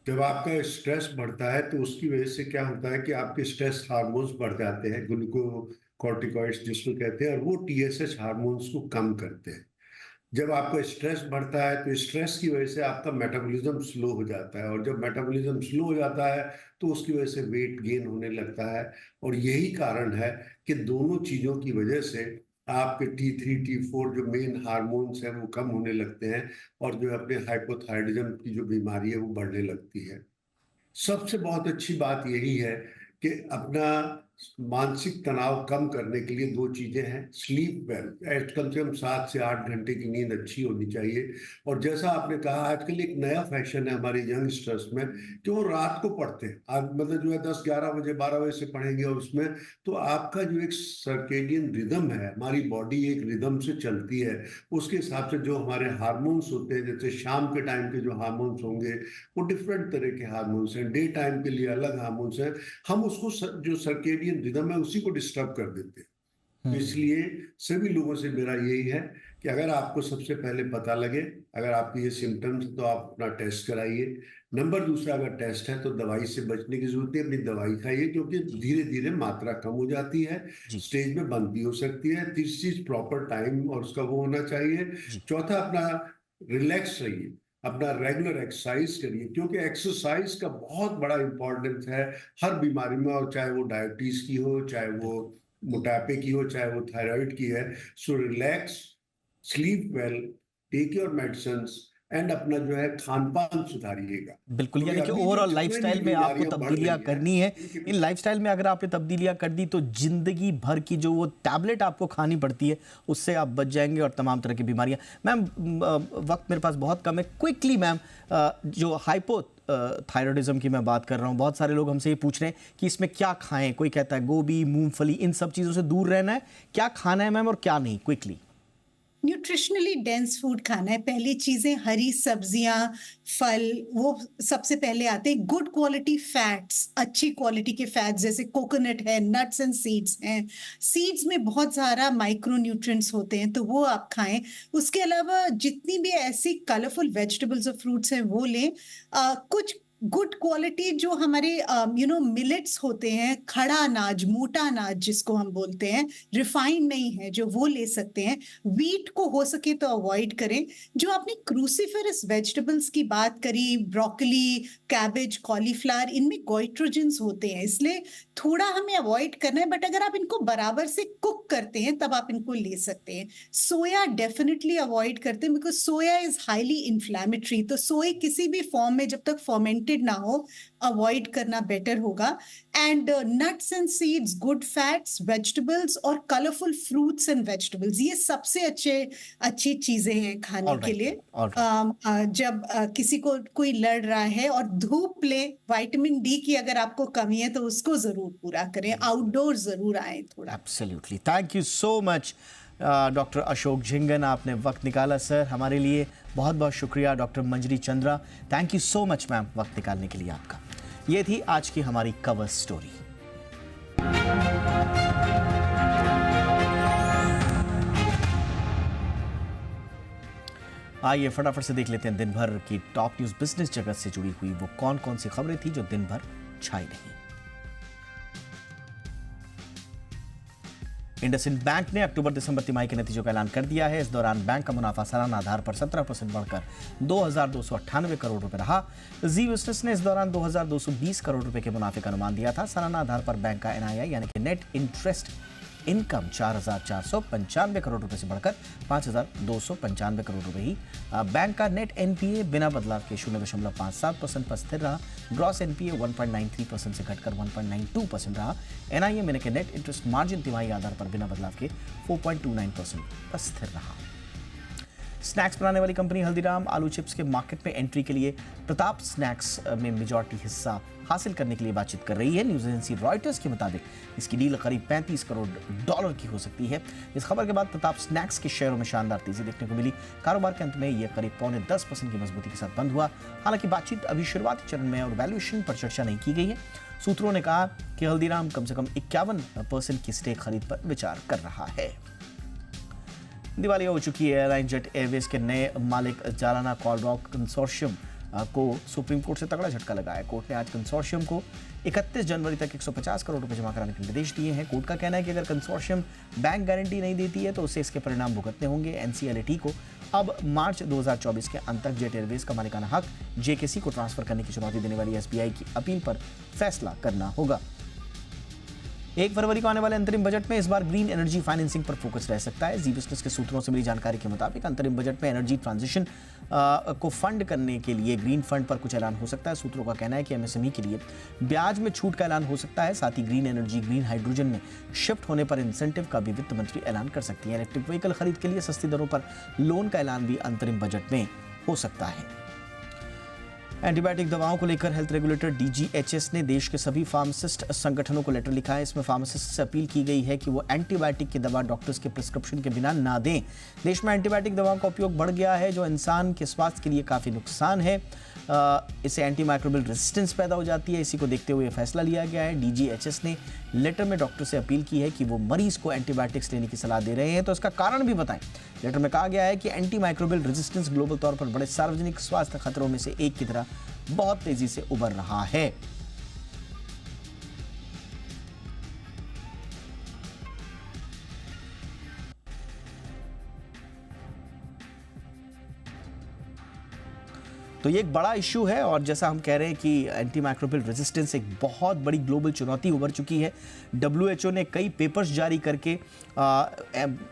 जब आपका स्ट्रेस बढ़ता है तो उसकी वजह से क्या होता है कि आपके स्ट्रेस हार्मोन्स बढ़ जाते हैं, ग्लूकोकॉर्टिकॉइड्स जिसको कहते हैं, और वो टीएसएच हार्मोन्स को कम करते हैं। जब आपका स्ट्रेस बढ़ता है तो स्ट्रेस की वजह से आपका मेटाबॉलिज्म स्लो हो जाता है, और जब मेटाबॉलिज्म स्लो हो जाता है तो उसकी वजह से वेट गेन होने लगता है। और यही कारण है कि दोनों चीज़ों की वजह से आपके T3, T4 जो मेन हार्मोन्स हैं वो कम होने लगते हैं, और जो अपने हाइपोथायराइडिज्म की जो बीमारी है वो बढ़ने लगती है। सबसे बहुत अच्छी बात यही है कि अपना मानसिक तनाव कम करने के लिए दो चीजें हैं। स्लीप वेल, कम से कम 7 से 8 घंटे की नींद अच्छी होनी चाहिए। और जैसा आपने कहा, आजकल एक नया फैशन है हमारे यंगस्टर्स में कि वो रात को पढ़ते हैं। आज मतलब जो है 10-11 बजे 12 बजे से पढ़ेंगे, और उसमें तो आपका जो एक सर्केडियन रिदम है, हमारी बॉडी एक रिदम से चलती है, उसके हिसाब से जो हमारे हार्मोन्स होते हैं, जैसे शाम के टाइम के जो हार्मोन्स होंगे वो डिफरेंट तरह के हार्मोन्स हैं, डे टाइम के लिए अलग हार्मोन्स हैं। हम उसको जो सर्केडियन रिदम है उसी को डिस्टर्ब कर देते हैं। तो इसलिए सभी लोगों से मेरा यही है कि अगर आपको सबसे पहले पता लगे, अगर आपके ये सिम्टम्स तो आप अपना टेस्ट कराइए। नंबर दूसरा, अगर टेस्ट है तो दवाई से बचने की जरूरत है, अपनी दवाई खाइए, क्योंकि धीरे धीरे मात्रा कम हो जाती है, स्टेज में बंद भी हो सकती है। तीसरी चीज, प्रॉपर टाइम और उसका वो होना चाहिए। चौथा, अपना रिलैक्स रहिए, अपना रेगुलर एक्सरसाइज करिए, क्योंकि एक्सरसाइज का बहुत बड़ा इंपॉर्टेंस है हर बीमारी में, और चाहे वो डायबिटीज की हो, चाहे वो मोटापे की हो, चाहे वो थायराइड की है। So relax, sleep well, take your medicines, and अपना जो है खान पान सुधारिएगा।
बिल्कुल, यानी कि ओवरऑल लाइफस्टाइल में आपको तब्दीलियां करनी है। इन लाइफस्टाइल में अगर आपने तब्दीलियां कर दी तो जिंदगी भर की जो वो टैबलेट आपको खानी पड़ती है उससे आप बच जाएंगे, और तमाम तरह की बीमारियां। मैम, वक्त मेरे पास बहुत कम है, क्विकली मैम, जो हाइपोथायराइडिज्म की मैं बात कर रहा हूँ, बहुत सारे लोग हमसे ये पूछ रहे हैं कि इसमें क्या खाएं। कोई कहता है गोभी, मूंगफली, इन सब चीज़ों से दूर रहना है, क्या खाना है मैम और क्या नहीं? क्विकली।
न्यूट्रिशनली डेंस फूड खाना है। पहली चीजें हरी सब्जियां, फल, वो सबसे पहले आते हैं। गुड क्वालिटी फैट्स, अच्छी क्वालिटी के फैट्स जैसे कोकोनट है, नट्स एंड सीड्स हैं। सीड्स में बहुत सारा माइक्रो न्यूट्रिएंट्स होते हैं, तो वो आप खाएं। उसके अलावा जितनी भी ऐसी कलरफुल वेजिटेबल्स और फ्रूट्स हैं वो लें। कुछ गुड क्वालिटी जो हमारे मिलेट्स होते हैं, खड़ा अनाज, मोटा अनाज जिसको हम बोलते हैं, रिफाइंड नहीं है जो, वो ले सकते हैं। व्हीट को हो सके तो अवॉइड करें। जो आपने क्रूसीफेरस वेजिटेबल्स की बात करी, ब्रोकली, कैबेज, कॉलीफ्लावर, इनमें गोइट्रोजन्स होते हैं, इसलिए थोड़ा हमें अवॉइड करना है। बट अगर आप इनको बराबर से कुक करते हैं तब आप इनको ले सकते हैं। सोया डेफिनेटली अवॉइड करते हैं, बिकॉज सोया इज हाईली इन्फ्लैमेटरी। तो सोए किसी भी फॉर्म में जब तक फॉर्मेंटेड ना हो, अवॉइड करना बेटर होगा। And nuts and seeds, good fats, vegetables और कलरफुल फ्रूट्स एंड वेजिटेबल्स, ये सबसे अच्छी चीजें हैं खाने के लिए। जब किसी को कोई लड़ रहा है, और धूप ले, विटामिन डी की अगर आपको कमी है तो उसको जरूर पूरा करें। आउटडोर जरूर आए थोड़ा।
Absolutely, thank you so much doctor Ashok Jhingan, आपने वक्त निकाला सर हमारे लिए, बहुत बहुत शुक्रिया। Doctor Manjari Chandra, thank you so much ma'am वक्त निकालने के लिए आपका। ये थी आज की हमारी कवर स्टोरी। आइए फटाफट से देख लेते हैं दिन भर की टॉप न्यूज बिजनेस जगत से जुड़ी हुई वो कौन कौन सी खबरें थी जो दिन भर छाई रही। इंडसइंड बैंक ने अक्टूबर-दिसंबर तिमाही के नतीजों का ऐलान कर दिया है। इस दौरान बैंक का मुनाफा सालाना आधार पर 17% बढ़कर 2,298 करोड़ रुपए रहा। जी बिजनेस ने इस दौरान 2,220 करोड़ रुपए के मुनाफे का अनुमान दिया था। सालाना आधार पर बैंक का एनआईआई यानी कि नेट इंटरेस्ट इनकम 4,495 करोड़ रुपए से बढ़कर 5,295 करोड़ रुपए ही। बैंक का नेट एनपीए बिना बदलाव के 0.57% पर स्थिर रहा। ग्रॉस एनपीए 1.93% से घटकर 1.92% रहा। एनआईए यानी कि नेट इंटरेस्ट मार्जिन तिमाही आधार पर बिना बदलाव के 4.29% पर स्थिर रहा। स्नैक्स बनाने वाली कंपनी हल्दीराम आलू चिप्स के मार्केट में एंट्री के लिए प्रताप स्नैक्स में मेजॉरिटी हिस्सा हासिल करने के लिए बातचीत कर रही है। न्यूज एजेंसी रॉयटर्स के मुताबिक इसकी डील करीब $35 करोड़ की हो सकती है। इस खबर के बाद प्रताप स्नैक्स के शेयरों में शानदार तेजी देखने को मिली। कारोबार के अंत में यह करीब 9.5% की मजबूती के साथ बंद हुआ। हालांकि बातचीत अभी शुरुआती चरण में और वैल्यूएशन पर चर्चा नहीं की गई है। सूत्रों ने कहा कि हल्दीराम कम से कम 51% की स्टेक खरीद पर विचार कर रहा है। दिवालिया हो चुकी एयरलाइन जेट एयरवेज के नए मालिक जालाना कॉलरॉक कंसोर्शियम को सुप्रीम कोर्ट से तगड़ा झटका लगा है। कोर्ट ने आज कंसोर्शियम को 31 जनवरी तक 150 करोड़ रुपए जमा कराने के निर्देश दिए हैं। कोर्ट का कहना है कि अगर कंसोर्शियम बैंक गारंटी नहीं देती है तो उसे इसके परिणाम भुगतने होंगे। एनसीएलटी को अब मार्च 2024 के अंत तक जेट एयरवेज का मालिकाना हक जेकेसी को ट्रांसफर करने की चुनौती देने वाली एसबीआई की अपील पर फैसला करना होगा। 1 फरवरी को आने वाले अंतरिम बजट में इस बार ग्रीन एनर्जी फाइनेंसिंग पर फोकस रह सकता है। जी बिजनेस के सूत्रों से मिली जानकारी के मुताबिक अंतरिम बजट में एनर्जी ट्रांजिशन को फंड करने के लिए ग्रीन फंड पर कुछ ऐलान हो सकता है। सूत्रों का कहना है कि एमएसएमई के लिए ब्याज में छूट का ऐलान हो सकता है। साथ ही ग्रीन एनर्जी ग्रीन हाइड्रोजन में शिफ्ट होने पर इंसेंटिव का भी वित्त मंत्री ऐलान कर सकती है। इलेक्ट्रिक व्हीकल खरीद के लिए सस्ती दरों पर लोन का ऐलान भी अंतरिम बजट में हो सकता है। एंटीबायोटिक दवाओं को लेकर हेल्थ रेगुलेटर डीजीएचएस ने देश के सभी फार्मासिस्ट संगठनों को लेटर लिखा है। इसमें फार्मासिस्ट से अपील की गई है कि वो एंटीबायोटिक की दवा डॉक्टर्स के प्रिस्क्रिप्शन के बिना ना दें। देश में एंटीबायोटिक दवाओं का उपयोग बढ़ गया है जो इंसान के स्वास्थ्य के लिए काफ़ी नुकसान है। इससे एंटीमाइक्रोबियल रेजिस्टेंस पैदा हो जाती है। इसी को देखते हुए फैसला लिया गया है। डीजीएचएस ने लेटर में डॉक्टर से अपील की है कि वो मरीज को एंटीबायोटिक्स लेने की सलाह दे रहे हैं तो इसका कारण भी बताएं। लेटर में कहा गया है कि एंटीमाइक्रोबियल रेजिस्टेंस ग्लोबल तौर पर बड़े सार्वजनिक स्वास्थ्य खतरों में से एक की तरह बहुत तेजी से उभर रहा है। तो ये एक बड़ा इशू है और जैसा हम कह रहे हैं कि एंटीमाइक्रोबियल रेजिस्टेंस एक बहुत बड़ी ग्लोबल चुनौती उभर चुकी है। डब्ल्यूएचओ ने कई पेपर्स जारी करके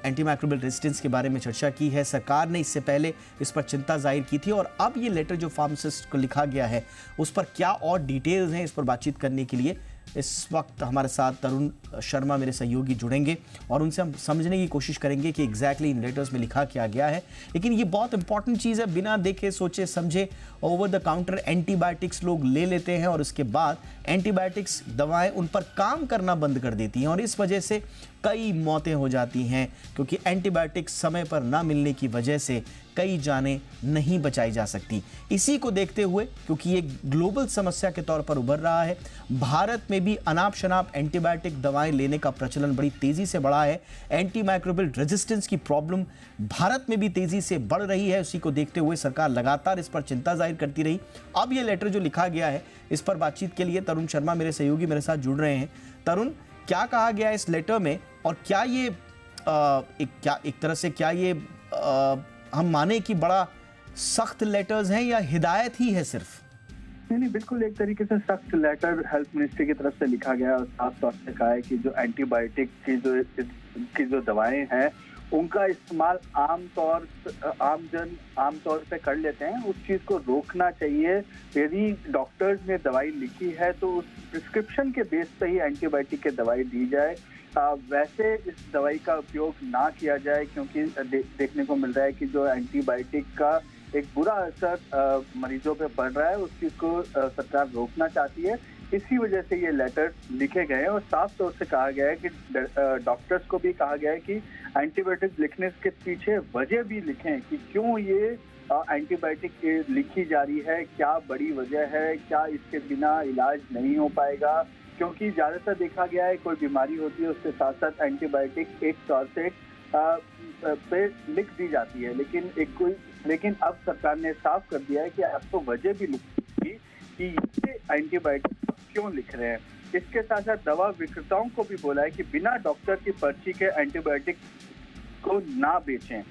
एंटीमाइक्रोबियल रेजिस्टेंस के बारे में चर्चा की है। सरकार ने इससे पहले इस पर चिंता जाहिर की थी और अब ये लेटर जो फार्मासिस्ट को लिखा गया है उस पर क्या और डिटेल्स हैं, इस पर बातचीत करने के लिए इस वक्त हमारे साथ तरुण शर्मा मेरे सहयोगी जुड़ेंगे और उनसे हम समझने की कोशिश करेंगे कि एग्जैक्टली इन लेटर्स में लिखा क्या गया है। लेकिन ये बहुत इंपॉर्टेंट चीज़ है, बिना देखे सोचे समझे ओवर द काउंटर एंटीबायोटिक्स लोग ले लेते हैं और उसके बाद एंटीबायोटिक्स दवाएं उन पर काम करना बंद कर देती हैं और इस वजह से कई मौतें हो जाती हैं क्योंकि एंटीबायोटिक्स समय पर ना मिलने की वजह से कई जानें नहीं बचाई जा सकती। इसी को देखते हुए क्योंकि ये ग्लोबल समस्या के तौर पर उभर रहा है, भारत में भी अनाप शनाप एंटीबायोटिक दवाएं लेने का प्रचलन बड़ी तेजी से बढ़ा है। एंटीमाइक्रोबियल रेजिस्टेंस की प्रॉब्लम भारत में भी तेजी से बढ़ रही है। उसी को देखते हुए सरकार लगातार इस पर चिंता जाहिर करती रही। अब ये लेटर जो लिखा गया है इस पर बातचीत के लिए तरुण शर्मा मेरे सहयोगी मेरे साथ जुड़ रहे हैं। तरुण, क्या कहा गया है इस लेटर में और क्या ये एक तरह से क्या ये हम माने कि बड़ा सख्त लेटर्स हैं या हिदायत ही है सिर्फ?
नहीं, बिल्कुल एक तरीके से सख्त लेटर हेल्थ मिनिस्ट्री की तरफ से लिखा गया और साफ तौर से कहा है कि जो एंटीबायोटिक की जो दवाएं हैं उनका इस्तेमाल आमतौर पे कर लेते हैं, उस चीज को रोकना चाहिए। यदि डॉक्टर्स ने दवाई लिखी है तो उस प्रिस्क्रिप्शन के बेस पे ही एंटीबायोटिक की दवाई दी जाए। वैसे इस दवाई का उपयोग ना किया जाए क्योंकि देखने को मिल रहा है कि जो एंटीबायोटिक का एक बुरा असर मरीजों पे पड़ रहा है उस चीज को सरकार रोकना चाहती है। इसी वजह से ये लेटर लिखे गए हैं और साफ तौर से कहा गया है कि डॉक्टर्स को भी कहा गया है कि एंटीबायोटिक लिखने के पीछे वजह भी लिखें कि क्यों ये एंटीबायोटिक लिखी जा रही है, क्या बड़ी वजह है, क्या इसके बिना इलाज नहीं हो पाएगा। क्योंकि ज़्यादातर देखा गया है कोई बीमारी होती है उसके साथ साथ एंटीबायोटिक एक तौर से पे लिख दी जाती है, लेकिन अब सरकार ने साफ कर दिया है कि आपको वजह भी लिखनी कि ये एंटीबायोटिक क्यों लिख रहे हैं। इसके साथ साथ दवा विक्रेताओं को भी बोला है कि बिना डॉक्टर की पर्ची के एंटीबायोटिक को ना बेचें।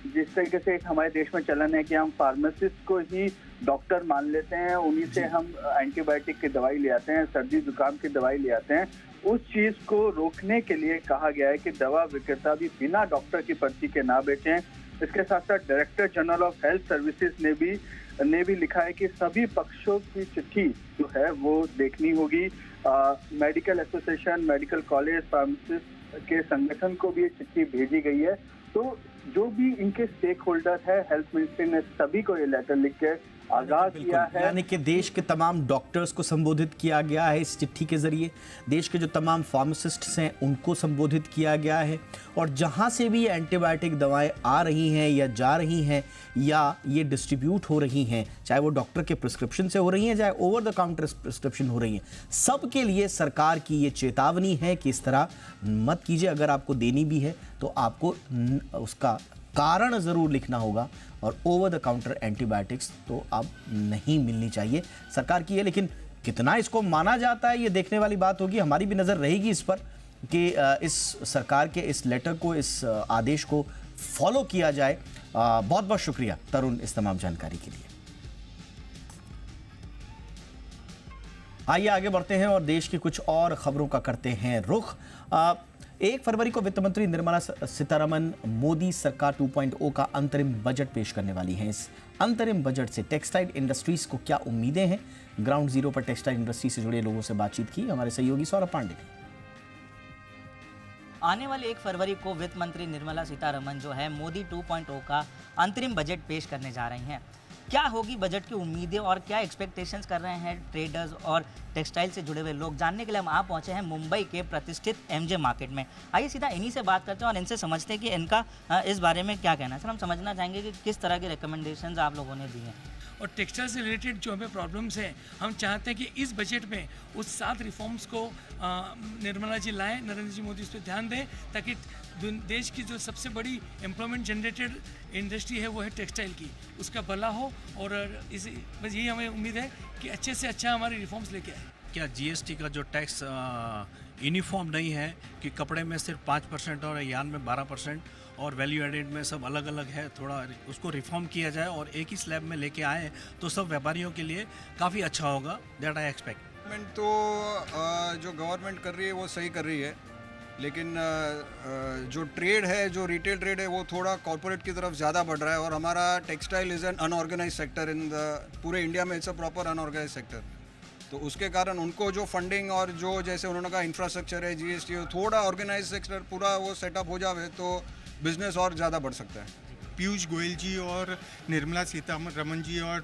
जिस तरीके से एक हमारे देश में चलन है कि हम फार्मासिस्ट को ही डॉक्टर मान लेते हैं, उन्हीं से हम एंटीबायोटिक की दवाई ले आते हैं, सर्दी जुकाम की दवाई ले आते हैं, उस चीज को रोकने के लिए कहा गया है कि दवा विक्रेता भी बिना डॉक्टर की पर्ची के ना बेचें। इसके साथ साथ director general of health services ने भी लिखा है कि सभी पक्षों की चिट्ठी जो है वो देखनी होगी। Medical association, medical college, pharmacist के संगठन को भी ये चिट्ठी भेजी गई है। तो जो भी इनके स्टेक होल्डर है, हेल्थ मिनिस्ट्री ने सभी को ये लेटर लिख के आगाह किया है।
यानी कि देश के तमाम डॉक्टर्स को संबोधित किया गया है इस चिट्ठी के जरिए, देश के जो तमाम फार्मासिस्ट्स हैं उनको संबोधित किया गया है, और जहां से भी ये एंटीबायोटिक दवाएं आ रही हैं या जा रही हैं या ये डिस्ट्रीब्यूट हो रही हैं, चाहे वो डॉक्टर के प्रिस्क्रिप्शन से हो रही हैं, चाहे ओवर द काउंटर प्रिस्क्रिप्शन हो रही हैं, सबके लिए सरकार की ये चेतावनी है कि इस तरह मत कीजिए। अगर आपको देनी भी है तो आपको उसका कारण ज़रूर लिखना होगा, और ओवर द काउंटर एंटीबायोटिक्स तो अब नहीं मिलनी चाहिए सरकार की है। लेकिन कितना इसको माना जाता है ये देखने वाली बात होगी। हमारी भी नज़र रहेगी इस पर कि इस सरकार के इस लेटर को, इस आदेश को फॉलो किया जाए। बहुत बहुत शुक्रिया तरुण इस तमाम जानकारी के लिए। आइए आगे बढ़ते हैं और देश की कुछ और खबरों का करते हैं रुख। 1 फरवरी को वित्त मंत्री निर्मला सीतारमण मोदी सरकार 2.0 का अंतरिम बजट पेश करने वाली हैं। इस अंतरिम बजट से टेक्सटाइल इंडस्ट्रीज को क्या उम्मीदें हैं? ग्राउंड जीरो पर टेक्सटाइल इंडस्ट्री से जुड़े लोगों से बातचीत की हमारे सहयोगी सौरभ पांडे ने।
आने वाले 1 फरवरी को वित्त मंत्री निर्मला सीतारमण जो है मोदी 2.0 का अंतरिम बजट पेश करने जा रही हैं। क्या होगी बजट की उम्मीदें और क्या एक्सपेक्टेशंस कर रहे हैं ट्रेडर्स और टेक्सटाइल से जुड़े हुए लोग, जानने के लिए हम आप पहुंचे हैं मुंबई के प्रतिष्ठित एमजे मार्केट में। आइए सीधा इन्हीं से बात करते हैं और इनसे समझते हैं कि इनका इस बारे में क्या कहना है। सर, हम समझना चाहेंगे कि किस तरह के रिकमेंडेशंस आप लोगों ने दी हैं।
और टेक्सटाइल से रिलेटेड जो हमें प्रॉब्लम्स हैं, हम चाहते हैं कि इस बजट में उस 7 रिफॉर्म्स को निर्मला जी लाएं, नरेंद्र जी मोदी उस पर ध्यान दें, ताकि देश की जो सबसे बड़ी एम्प्लॉयमेंट जनरेटेड इंडस्ट्री है वो है टेक्सटाइल की, उसका भला हो। और बस यही हमें उम्मीद है कि अच्छे से अच्छा हमारे रिफॉर्म्स लेके आए।
क्या जीएसटी का जो टैक्स यूनिफॉर्म नहीं है कि कपड़े में सिर्फ 5% और यान में 12% और वैल्यू एडेड में सब अलग अलग है, थोड़ा उसको रिफॉर्म किया जाए और एक ही स्लैब में लेके आए तो सब व्यापारियों के लिए काफ़ी अच्छा होगा। That I expect.
तो जो गवर्नमेंट कर रही है वो सही कर रही है, लेकिन जो ट्रेड है, जो रिटेल ट्रेड है, वो थोड़ा कॉर्पोरेट की तरफ ज़्यादा बढ़ रहा है। और हमारा textile is an unorganize sector in the पूरे इंडिया में, it's a proper unorganize sector. तो उसके कारण उनको जो फंडिंग और जो जैसे उन्होंने कहा इंफ्रास्ट्रक्चर है, जीएसटी, थोड़ा ऑर्गेनाइज सेक्टर पूरा वो सेटअप हो जाए तो बिजनेस और ज़्यादा बढ़ सकता है।
पीयूष गोयल जी और निर्मला सीतारमण जी और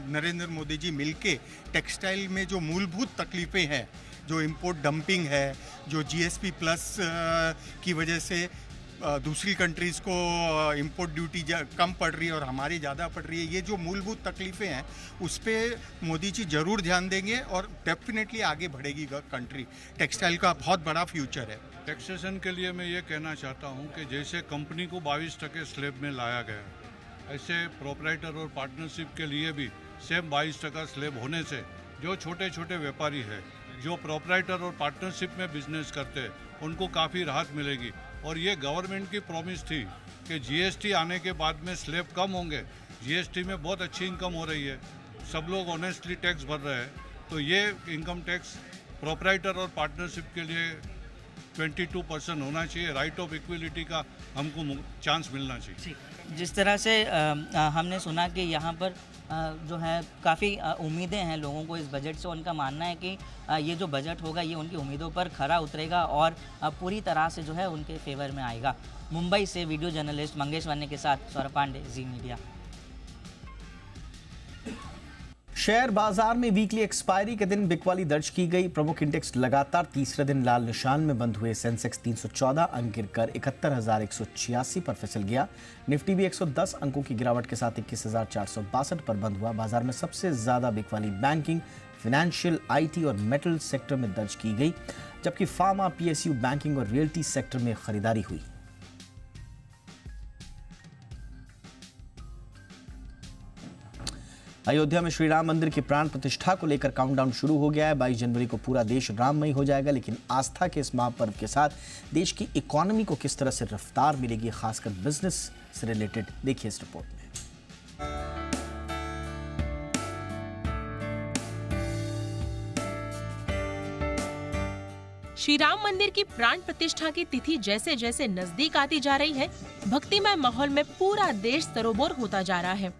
नरेंद्र मोदी जी मिलके टेक्सटाइल में जो मूलभूत तकलीफ़ें हैं, जो इंपोर्ट डंपिंग है, जो जीएसपी प्लस की वजह से दूसरी कंट्रीज़ को इंपोर्ट ड्यूटी कम पड़ रही है और हमारी ज़्यादा पड़ रही है, ये जो मूलभूत तकलीफ़ें हैं उस पर मोदी जी ज़रूर ध्यान देंगे और डेफिनेटली आगे बढ़ेगी कंट्री। टेक्सटाइल का बहुत बड़ा फ्यूचर है।
टैक्सेशन के लिए मैं ये कहना चाहता हूँ कि जैसे कंपनी को 22% स्लैब में लाया गया, ऐसे प्रोपराइटर और पार्टनरशिप के लिए भी सेम 22% स्लैब होने से जो छोटे छोटे व्यापारी है, जो प्रोपराइटर और पार्टनरशिप में बिजनेस करते हैं, उनको काफ़ी राहत मिलेगी। और ये गवर्नमेंट की प्रॉमिस थी कि जीएसटी आने के बाद में स्लैब कम होंगे। जीएसटी में बहुत अच्छी इनकम हो रही है, सब लोग ऑनेस्टली टैक्स भर रहे हैं, तो ये इनकम टैक्स प्रोपराइटर और पार्टनरशिप के लिए 22% होना चाहिए। राइट ऑफ इक्विलिटी का हमको चांस मिलना चाहिए।
जिस तरह से हमने सुना कि यहाँ पर जो है काफ़ी उम्मीदें हैं लोगों को इस बजट से। उनका मानना है कि ये जो बजट होगा ये उनकी उम्मीदों पर खरा उतरेगा और पूरी तरह से जो है उनके फेवर में आएगा। मुंबई से वीडियो जर्नलिस्ट मंगेश वन्य के साथ सौरभ पांडे, जी मीडिया।
शेयर बाजार में वीकली एक्सपायरी के दिन बिकवाली दर्ज की गई। प्रमुख इंडेक्स लगातार तीसरे दिन लाल निशान में बंद हुए। सेंसेक्स 314 अंक गिरकर 71,186 पर फिसल गया। निफ्टी भी 110 अंकों की गिरावट के साथ 21,462 पर बंद हुआ। बाजार में सबसे ज्यादा बिकवाली बैंकिंग, फाइनेंशियल, आईटी और मेटल सेक्टर में दर्ज की गई, जबकि फार्मा, पीएसयू, बैंकिंग और रियल्टी सेक्टर में खरीदारी हुई। अयोध्या में श्री राम मंदिर की प्राण प्रतिष्ठा को लेकर काउंटडाउन शुरू हो गया है। 22 जनवरी को पूरा देश राममय हो जाएगा, लेकिन आस्था के इस महापर्व के साथ देश की इकोनॉमी को किस तरह से रफ्तार मिलेगी, खासकर बिजनेस से रिलेटेड, देखिए इस रिपोर्ट में।
श्री राम मंदिर की प्राण प्रतिष्ठा की तिथि जैसे जैसे नजदीक आती जा रही है, भक्तिमय माहौल में पूरा देश सरोबोर होता जा रहा है।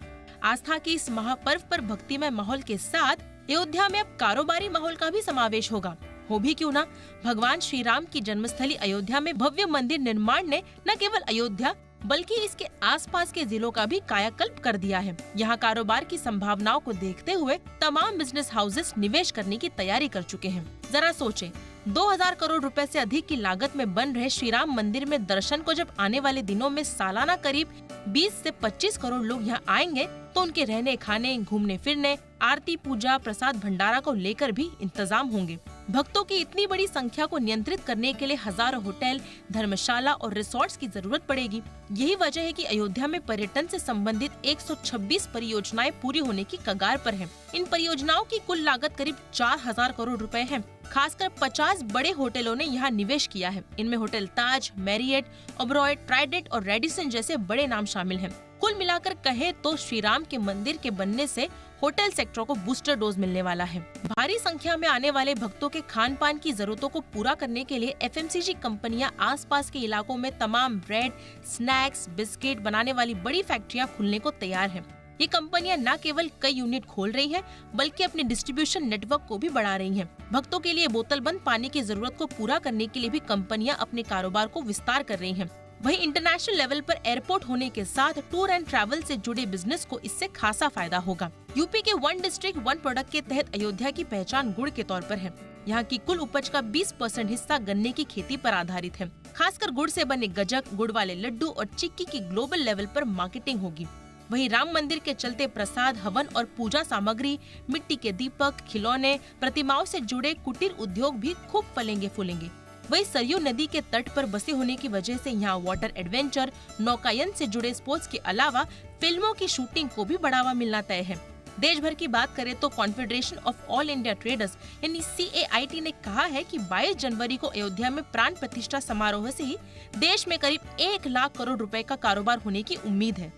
आस्था की इस महापर्व पर भक्तिमय माहौल के साथ अयोध्या में अब कारोबारी माहौल का भी समावेश होगा। हो भी क्यों ना, भगवान श्री राम की जन्मस्थली अयोध्या में भव्य मंदिर निर्माण ने न केवल अयोध्या बल्कि इसके आसपास के जिलों का भी कायाकल्प कर दिया है। यहाँ कारोबार की संभावनाओं को देखते हुए तमाम बिजनेस हाउसेस निवेश करने की तैयारी कर चुके हैं। जरा सोचें, 2000 करोड़ रुपए से अधिक की लागत में बन रहे श्री राम मंदिर में दर्शन को जब आने वाले दिनों में सालाना करीब 20 से 25 करोड़ लोग यहाँ आएंगे, तो उनके रहने, खाने, घूमने फिरने, आरती, पूजा, प्रसाद, भंडारा को लेकर भी इंतजाम होंगे। भक्तों की इतनी बड़ी संख्या को नियंत्रित करने के लिए हजारों होटल, धर्मशाला और रिसोर्ट्स की जरूरत पड़ेगी। यही वजह है कि अयोध्या में पर्यटन से संबंधित 126 परियोजनाएं पूरी होने की कगार पर हैं। इन परियोजनाओं की कुल लागत करीब 4000 करोड़ रुपए है। खासकर 50 बड़े होटलों ने यहाँ निवेश किया है। इनमें होटल ताज, मैरियट, ओबरॉय, ट्राइडेंट और रेडिसन जैसे बड़े नाम शामिल हैं। कुल मिलाकर कहे तो श्री राम के मंदिर के बनने से होटल सेक्टर को बूस्टर डोज मिलने वाला है। भारी संख्या में आने वाले भक्तों के खान पान की जरूरतों को पूरा करने के लिए FMCG कंपनियां आसपास के इलाकों में तमाम ब्रेड, स्नैक्स, बिस्किट बनाने वाली बड़ी फैक्ट्रियां खुलने को तैयार हैं। ये कंपनियां न केवल कई यूनिट खोल रही हैं, बल्कि अपने डिस्ट्रीब्यूशन नेटवर्क को भी बढ़ा रही हैं। भक्तों के लिए बोतल बंद पानी की जरूरत को पूरा करने के लिए भी कंपनियां अपने कारोबार को विस्तार कर रही हैं। वहीं इंटरनेशनल लेवल पर एयरपोर्ट होने के साथ टूर एंड ट्रैवल से जुड़े बिजनेस को इससे खासा फायदा होगा। यूपी के 1 डिस्ट्रिक्ट 1 प्रोडक्ट के तहत अयोध्या की पहचान गुड़ के तौर पर है। यहाँ की कुल उपज का 20% हिस्सा गन्ने की खेती पर आधारित है। खासकर गुड़ से बने गजक, गुड़ वाले लड्डू और चिक्की की ग्लोबल लेवल पर मार्केटिंग होगी। वहीं राम मंदिर के चलते प्रसाद, हवन और पूजा सामग्री, मिट्टी के दीपक, खिलौने, प्रतिमाओं से जुड़े कुटीर उद्योग भी खूब फलेंगे फूलेंगे। वहीं सरयू नदी के तट पर बसे होने की वजह से यहाँ वाटर एडवेंचर, नौकायन से जुड़े स्पोर्ट्स के अलावा फिल्मों की शूटिंग को भी बढ़ावा मिलना तय है। देश भर की बात करें तो confederation of all India traders यानी CAIT ने कहा है कि 22 जनवरी को अयोध्या में प्राण प्रतिष्ठा समारोह से ही देश में करीब 1 लाख करोड़ रुपए का कारोबार होने की उम्मीद है।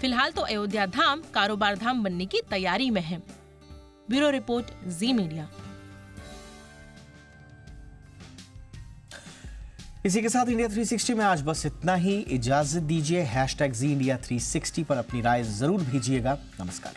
फिलहाल तो अयोध्या धाम कारोबार धाम बनने की तैयारी में है। ब्यूरो रिपोर्ट, जी मीडिया।
इसी के साथ इंडिया 360 में आज बस इतना ही। इजाजत दीजिए। #Zindia360 पर अपनी राय जरूर भेजिएगा। नमस्कार।